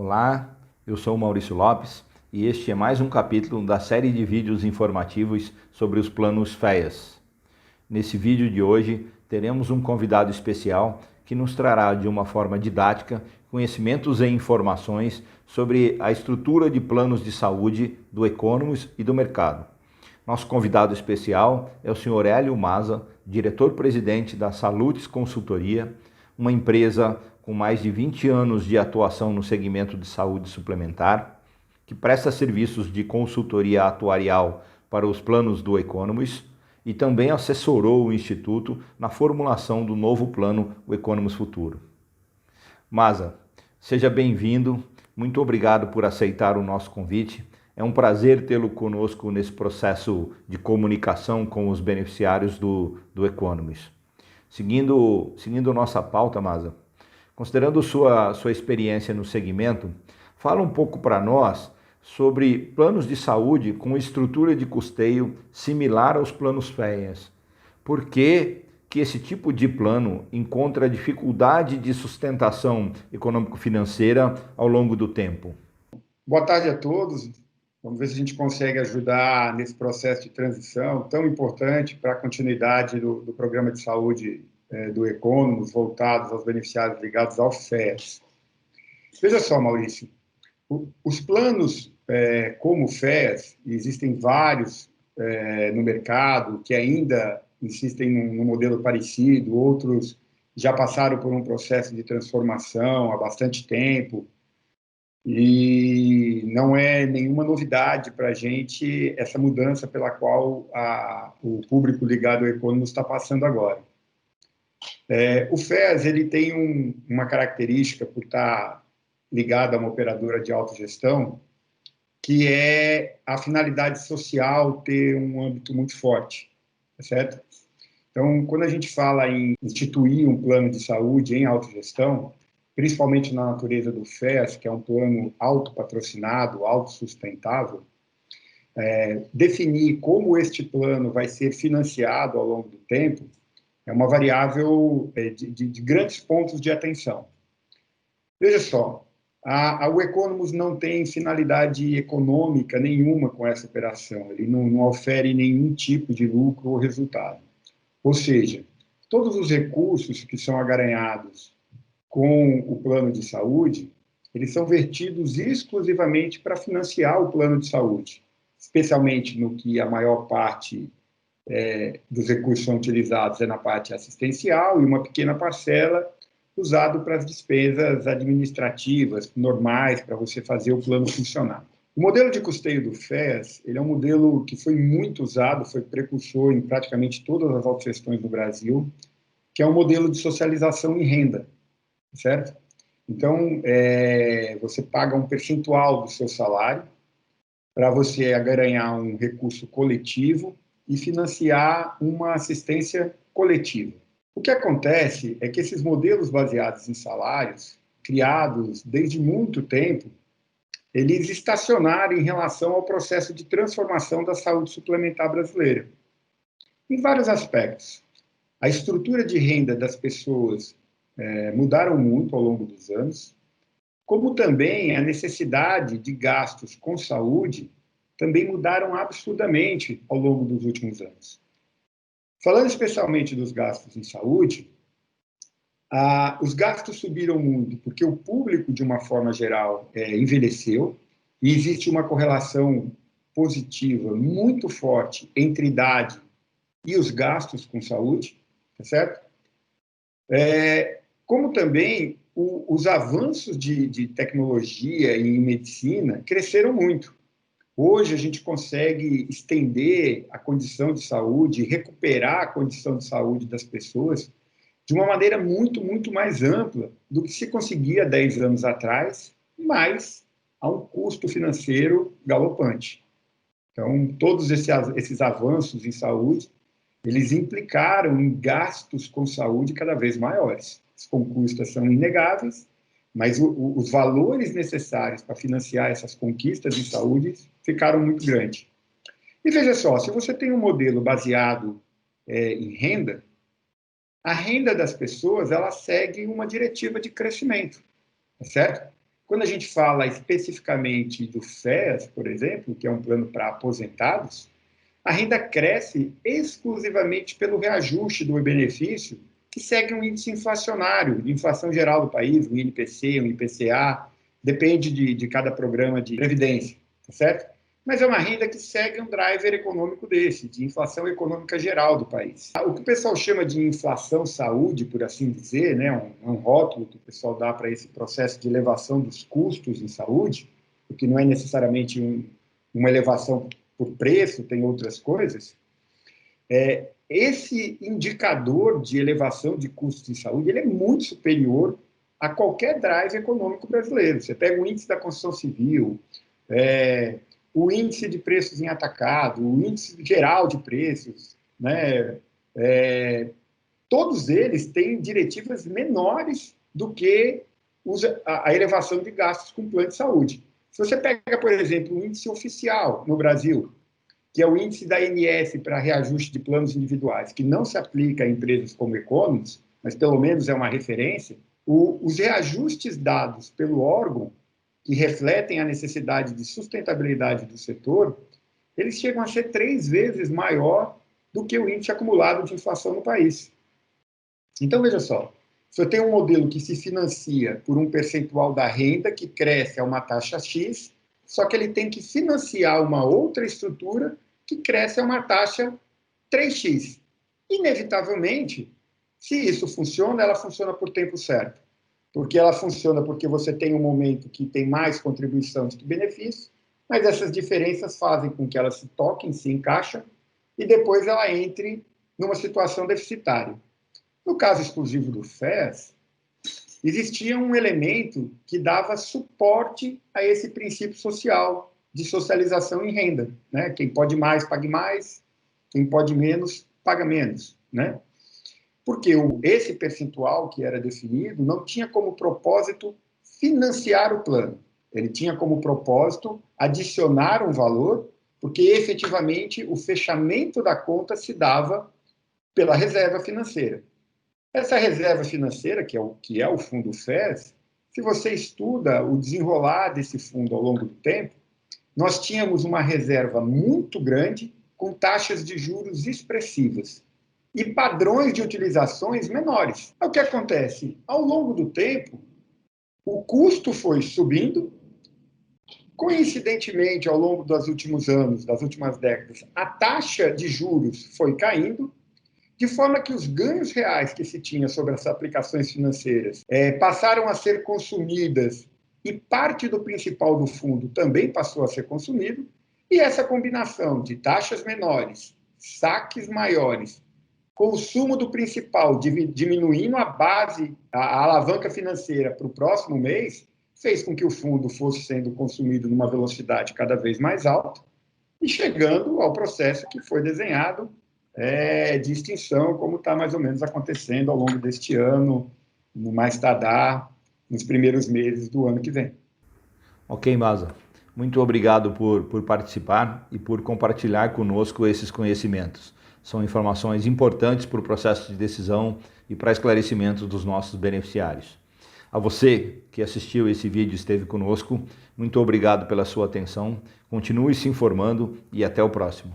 Olá, eu sou o Maurício Lopes e este é mais um capítulo da série de vídeos informativos sobre os planos FEAS. Nesse vídeo de hoje, teremos um convidado especial que nos trará de uma forma didática conhecimentos e informações sobre a estrutura de planos de saúde do Economus e do mercado. Nosso convidado especial é o Sr. Hélio Maza, diretor-presidente da Salutis Consultoria, uma empresa com mais de 20 anos de atuação no segmento de saúde suplementar, que presta serviços de consultoria atuarial para os planos do Economus e também assessorou o Instituto na formulação do novo plano, o Economus Futuro. Maza, seja bem-vindo, muito obrigado por aceitar o nosso convite. É um prazer tê-lo conosco nesse processo de comunicação com os beneficiários do Economus. Seguindo nossa pauta, Maza, considerando sua experiência no segmento, fala um pouco para nós sobre planos de saúde com estrutura de custeio similar aos planos FEAS. Por que esse tipo de plano encontra dificuldade de sustentação econômico-financeira ao longo do tempo? Boa tarde a todos. Vamos ver se a gente consegue ajudar nesse processo de transição tão importante para a continuidade do programa de saúde do Economus, voltados aos beneficiários ligados ao FEAS. Veja só, Maurício, os planos como o FEAS, existem vários no mercado que ainda insistem num modelo parecido, outros já passaram por um processo de transformação há bastante tempo, e não é nenhuma novidade para a gente essa mudança pela qual o público ligado ao Economus está passando agora. O FEAS ele tem uma característica por estar ligado a uma operadora de autogestão, que é a finalidade social ter um âmbito muito forte, tá certo? Então, quando a gente fala em instituir um plano de saúde em autogestão, principalmente na natureza do FEAS, que é um plano autopatrocinado, autossustentável, definir como este plano vai ser financiado ao longo do tempo é uma variável de grandes pontos de atenção. Veja só, o Economus não tem finalidade econômica nenhuma com essa operação, ele não ofere nenhum tipo de lucro ou resultado. Ou seja, todos os recursos que são agaranhados com o plano de saúde, eles são vertidos exclusivamente para financiar o plano de saúde, especialmente no que a maior parte dos recursos são utilizados na parte assistencial e uma pequena parcela usado para as despesas administrativas normais para você fazer o plano funcionar. O modelo de custeio do FEAS, ele é um modelo que foi muito usado, foi precursor em praticamente todas as autogestões do Brasil, que é um modelo de socialização em renda, certo? Então, você paga um percentual do seu salário para você agaranhar um recurso coletivo e financiar uma assistência coletiva. O que acontece é que esses modelos baseados em salários, criados desde muito tempo, eles estacionaram em relação ao processo de transformação da saúde suplementar brasileira. Em vários aspectos. A estrutura de renda das pessoas mudaram muito ao longo dos anos, como também a necessidade de gastos com saúde também mudaram absurdamente ao longo dos últimos anos. Falando especialmente dos gastos em saúde, os gastos subiram muito porque o público, de uma forma geral, envelheceu e existe uma correlação positiva muito forte entre idade e os gastos com saúde, tá certo? Como também os avanços de tecnologia e medicina cresceram muito. Hoje a gente consegue estender a condição de saúde, recuperar a condição de saúde das pessoas de uma maneira muito, muito mais ampla do que se conseguia 10 anos atrás, mas a um custo financeiro galopante. Então, todos esses avanços em saúde, eles implicaram em gastos com saúde cada vez maiores. As conquistas são inegáveis, mas os valores necessários para financiar essas conquistas em saúde ficaram muito grandes. E veja só, se você tem um modelo baseado em renda, a renda das pessoas ela segue uma diretiva de crescimento, tá certo? quando a gente fala especificamente do FES, por exemplo, que é um plano para aposentados, a renda cresce exclusivamente pelo reajuste do benefício, que segue um índice inflacionário, de inflação geral do país, um INPC, um IPCA, depende de cada programa de previdência, tá certo? Mas é uma renda que segue um driver econômico desse, de inflação econômica geral do país. O que o pessoal chama de inflação saúde, por assim dizer, né, um rótulo que o pessoal dá para esse processo de elevação dos custos em saúde, porque não é necessariamente uma elevação por preço, tem outras coisas. Esse indicador de elevação de custos em saúde ele é muito superior a qualquer drive econômico brasileiro. Você pega o índice da construção civil, o índice de preços em atacado, o índice geral de preços, né? Todos eles têm diretivas menores do que a elevação de gastos com plano de saúde. Se você pega, por exemplo, o índice oficial no Brasil, que é o índice da ANS para reajuste de planos individuais, que não se aplica a empresas como Economos, mas pelo menos é uma referência, os reajustes dados pelo órgão, que refletem a necessidade de sustentabilidade do setor, eles chegam a ser 3 vezes maior do que o índice acumulado de inflação no país. Então, veja só, se eu tenho um modelo que se financia por um percentual da renda que cresce a uma taxa X, só que ele tem que financiar uma outra estrutura que cresce a uma taxa 3x. Inevitavelmente, se isso funciona, ela funciona por tempo certo. Porque ela funciona porque você tem um momento que tem mais contribuição do que benefício, mas essas diferenças fazem com que ela se toquem, se encaixem, e depois ela entre numa situação deficitária. No caso exclusivo do FES, existia um elemento que dava suporte a esse princípio social de socialização em renda, né? Quem pode mais, pague mais, quem pode menos, paga menos, né? Porque esse percentual que era definido não tinha como propósito financiar o plano, ele tinha como propósito adicionar um valor, porque efetivamente o fechamento da conta se dava pela reserva financeira. Essa reserva financeira, que é o fundo FES, se você estuda o desenrolar desse fundo ao longo do tempo, nós tínhamos uma reserva muito grande, com taxas de juros expressivas e padrões de utilizações menores. O que acontece? Ao longo do tempo, o custo foi subindo, coincidentemente, ao longo dos últimos anos, das últimas décadas, a taxa de juros foi caindo, de forma que os ganhos reais que se tinha sobre essas aplicações financeiras passaram a ser consumidas e parte do principal do fundo também passou a ser consumido, e essa combinação de taxas menores, saques maiores, consumo do principal diminuindo a base, a alavanca financeira para o próximo mês, fez com que o fundo fosse sendo consumido numa velocidade cada vez mais alta e chegando ao processo que foi desenhado de extinção, como está mais ou menos acontecendo ao longo deste ano, no mais tardar, nos primeiros meses do ano que vem. Ok, Maza. Muito obrigado por participar e por compartilhar conosco esses conhecimentos. São informações importantes para o processo de decisão e para esclarecimento dos nossos beneficiários. A você que assistiu esse vídeo e esteve conosco, muito obrigado pela sua atenção. Continue se informando e até o próximo.